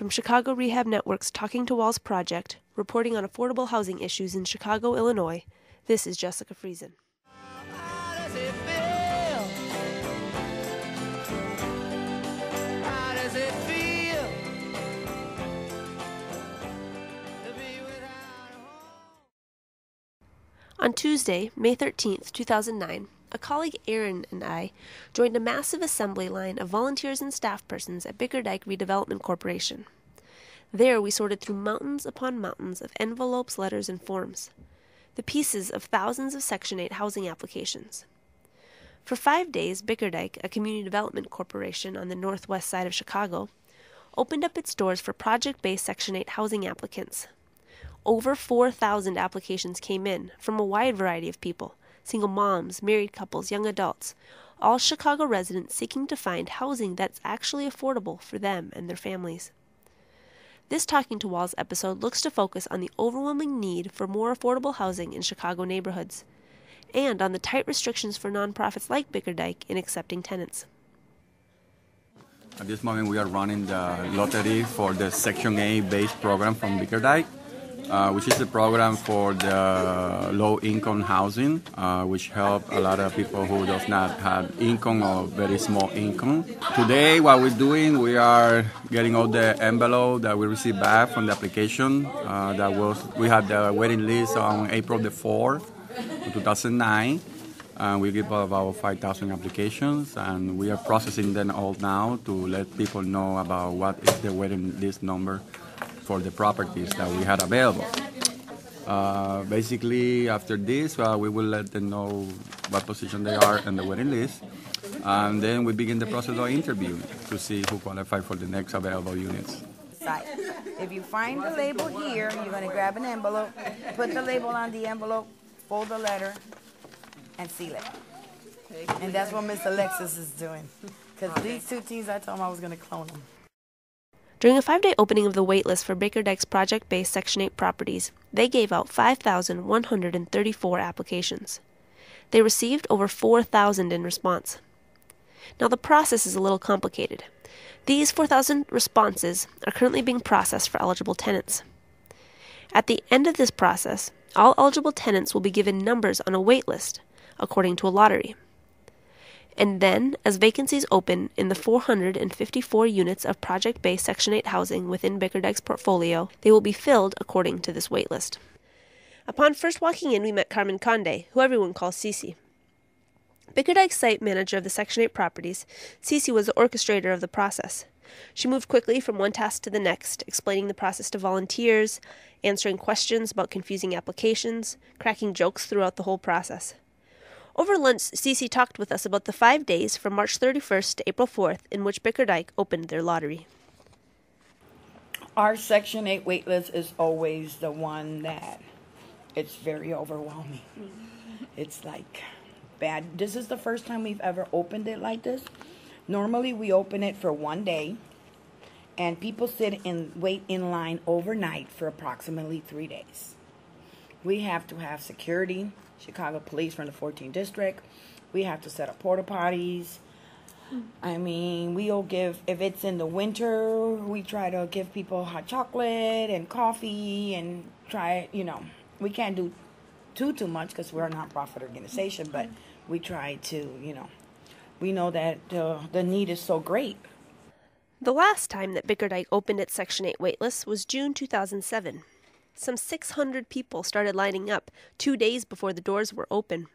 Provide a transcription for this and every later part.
From Chicago Rehab Network's Talking to Walls project, reporting on affordable housing issues in Chicago, Illinois, this is Jessica Friesen. On Tuesday, May 13, 2009, a colleague Aaron and I joined a massive assembly line of volunteers and staff persons at Bickerdike Redevelopment Corporation. There we sorted through mountains upon mountains of envelopes, letters, and forms, the pieces of thousands of Section 8 housing applications. For 5 days, Bickerdike, a community development corporation on the northwest side of Chicago, opened up its doors for project-based Section 8 housing applicants. Over 4,000 applications came in from a wide variety of people, single moms, married couples, young adults, all Chicago residents seeking to find housing that's actually affordable for them and their families. This Talking to Walls episode looks to focus on the overwhelming need for more affordable housing in Chicago neighborhoods, and on the tight restrictions for nonprofits like Bickerdike in accepting tenants. At this moment we are running the lottery for the Section 8 base program from Bickerdike, which is a program for the low-income housing, which help a lot of people who does not have income or very small income. Today, what we're doing, we are getting all the envelope that we received back from the application. We had the waiting list on April the 4th, 2009. We give about 5,000 applications, and we are processing them all now to let people know about what is the waiting list number for the properties that we had available. Basically, after this, we will let them know what position they are in the waiting list, and then we begin the process of interviewing to see who qualifies for the next available units. If you find the label here, you're going to grab an envelope, put the label on the envelope, fold the letter, and seal it. And that's what Miss Alexis is doing. Because these two teams, I told them I was going to clone them. During a 5-day opening of the waitlist for Bickerdike's project-based Section 8 properties, they gave out 5,134 applications. They received over 4,000 in response. Now the process is a little complicated. These 4,000 responses are currently being processed for eligible tenants. At the end of this process, all eligible tenants will be given numbers on a waitlist, according to a lottery. And then, as vacancies open in the 454 units of project-based Section 8 housing within Bickerdike's portfolio, they will be filled according to this waitlist. Upon first walking in, we met Carmen Conde, who everyone calls Cece. Bickerdike's site manager of the Section 8 properties, Cece was the orchestrator of the process. She moved quickly from one task to the next, explaining the process to volunteers, answering questions about confusing applications, cracking jokes throughout the whole process. Over lunch, Cece talked with us about the 5 days from March 31st to April 4th in which Bickerdike opened their lottery. Our Section 8 waitlist is always the one that it's very overwhelming. It's like bad. This is the first time we've ever opened it like this. Normally we open it for 1 day, and people wait in line overnight for approximately 3 days. We have to have security, Chicago police from the 14th district. We have to set up porta potties. I mean, we'll give, if it's in the winter, we try to give people hot chocolate and coffee and try, we can't do too much because we're a nonprofit organization, but we try to, we know that the need is so great. The last time that Bickerdike opened its Section 8 waitlist was June 2007. Some 600 people started lining up 2 days before the doors were open.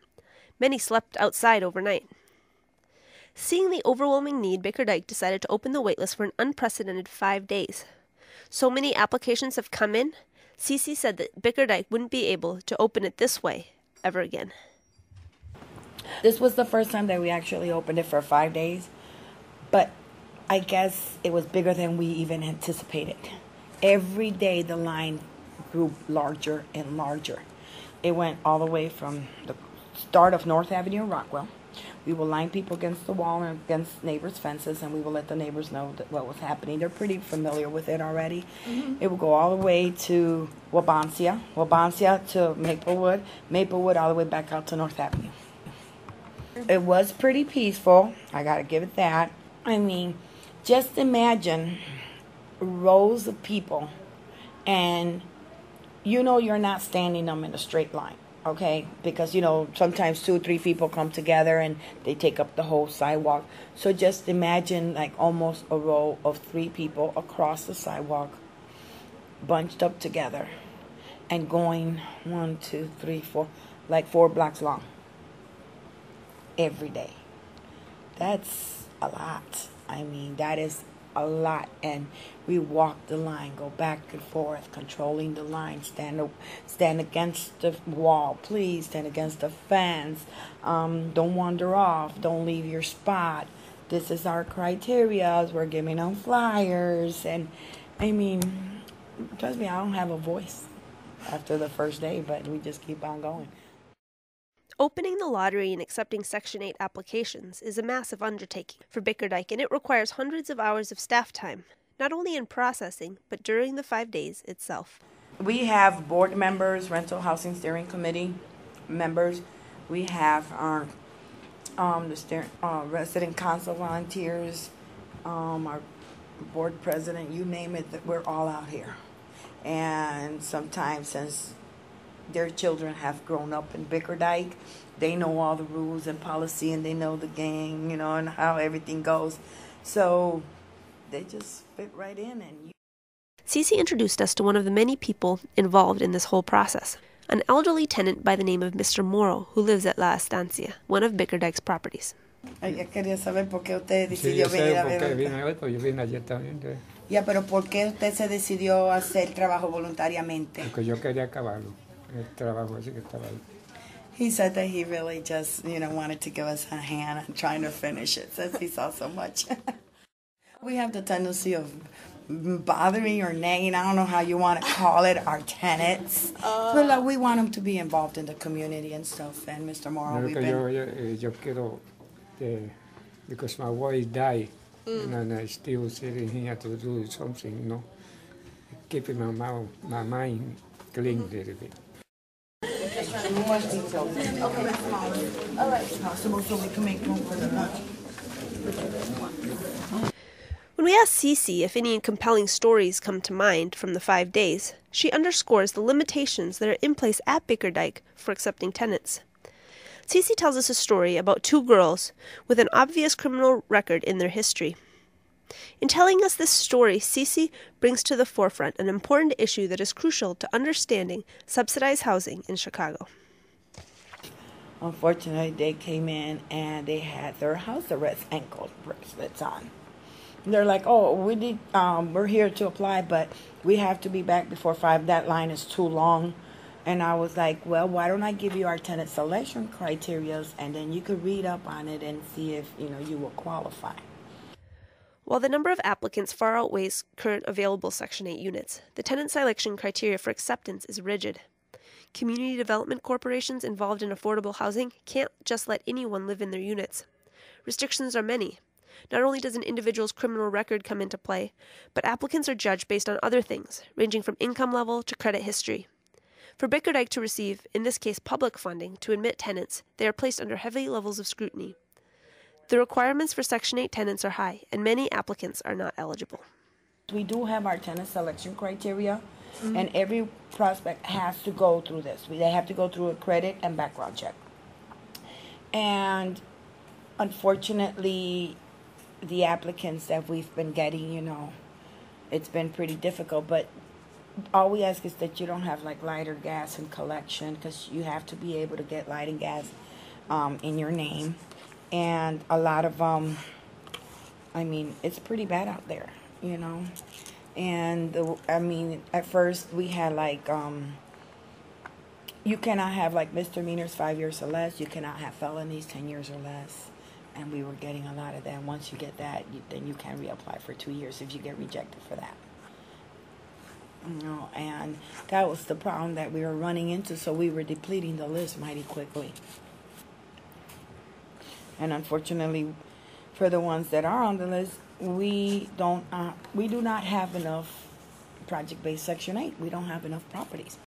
Many slept outside overnight. Seeing the overwhelming need, Bickerdike decided to open the waitlist for an unprecedented 5 days. So many applications have come in, Cece said that Bickerdike wouldn't be able to open it this way ever again. This was the first time that we actually opened it for 5 days, but I guess it was bigger than we even anticipated. Every day the line grew larger and larger. It went all the way from the start of North Avenue in Rockwell. We will line people against the wall and against neighbors' fences, and we will let the neighbors know what was happening. They're pretty familiar with it already. It will go all the way to Wabansia to Maplewood, Maplewood all the way back out to North Avenue. It was pretty peaceful. I got to give it that. I mean, just imagine rows of people, and you know you're not standing them in a straight line, okay? Because, you know, sometimes 2 or 3 people come together and they take up the whole sidewalk. So just imagine like almost a row of 3 people across the sidewalk, bunched up together, and going 1, 2, 3, 4, like 4 blocks long every day. That's a lot. I mean, that is a lot. And we walk the line, go back and forth, controlling the line, stand against the wall, please stand against the fence, don't wander off, don't leave your spot, this is our criteria, we're giving them flyers. And I mean, trust me, I don't have a voice after the first day, but we just keep on going. Opening the lottery and accepting Section 8 applications is a massive undertaking for Bickerdike, and it requires hundreds of hours of staff time, not only in processing, but during the 5 days itself. We have board members, rental housing steering committee members. We have our resident council volunteers, our board president, you name it, we're all out here. And sometimes, since their children have grown up in Bickerdike, they know all the rules and policy, and they know the gang, you know, and how everything goes. So they just fit right in. And CC introduced us to one of the many people involved in this whole process, an elderly tenant by the name of Mr. Morrow, who lives at La Estancia, one of Bickerdike's properties. Quería saber por qué usted decidió venir a ver. Vine hoy, pues yo vine ayer también. Ya, pero ¿por qué usted se decidió hacer trabajo voluntariamente? Porque yo quería acabarlo, el trabajo así que estaba ahí. He said that he really just, you know, wanted to give us a hand on trying to finish it since he saw so much. We have the tendency of bothering or nagging, I don't know how you want to call it, our tenants. But like, we want them to be involved in the community and stuff. And Mr. Morrow, we've been... Yo quiero, because my wife died, and I'm still sitting here to do something, you know, keeping my mind clean a little bit. More details. Okay, all right, possible, so we can make room for the lunch. When we ask Cece if any compelling stories come to mind from the 5 days, she underscores the limitations that are in place at Bickerdike for accepting tenants. Cece tells us a story about 2 girls with an obvious criminal record in their history. In telling us this story, Cece brings to the forefront an important issue that is crucial to understanding subsidized housing in Chicago. Unfortunately, they came in and they had their house arrest ankle bracelets on. They're like, oh, we're here to apply, but we have to be back before 5. That line is too long. And I was like, well, why don't I give you our tenant selection criteria, and then you could read up on it and see if, you know, you will qualify. While the number of applicants far outweighs current available Section 8 units, the tenant selection criteria for acceptance is rigid. Community development corporations involved in affordable housing can't just let anyone live in their units. Restrictions are many. Not only does an individual's criminal record come into play, but applicants are judged based on other things, ranging from income level to credit history. For Bickerdike to receive, in this case public funding, to admit tenants, they are placed under heavy levels of scrutiny. The requirements for Section 8 tenants are high, and many applicants are not eligible. We do have our tenant selection criteria, and every prospect has to go through this. They have to go through a credit and background check. And unfortunately, the applicants that we've been getting, you know, it's been pretty difficult, but all we ask is that you don't have like light or gas in collection, because you have to be able to get light and gas in your name. And a lot of I mean, it's pretty bad out there, you know. And I mean, at first we had like you cannot have like misdemeanors 5 years or less, you cannot have felonies 10 years or less, and we were getting a lot of that. Once you get that, then you can reapply for 2 years if you get rejected for that. You know, and that was the problem that we were running into, so we were depleting the list mighty quickly. And unfortunately, for the ones that are on the list, we do not have enough project-based Section 8. We don't have enough properties.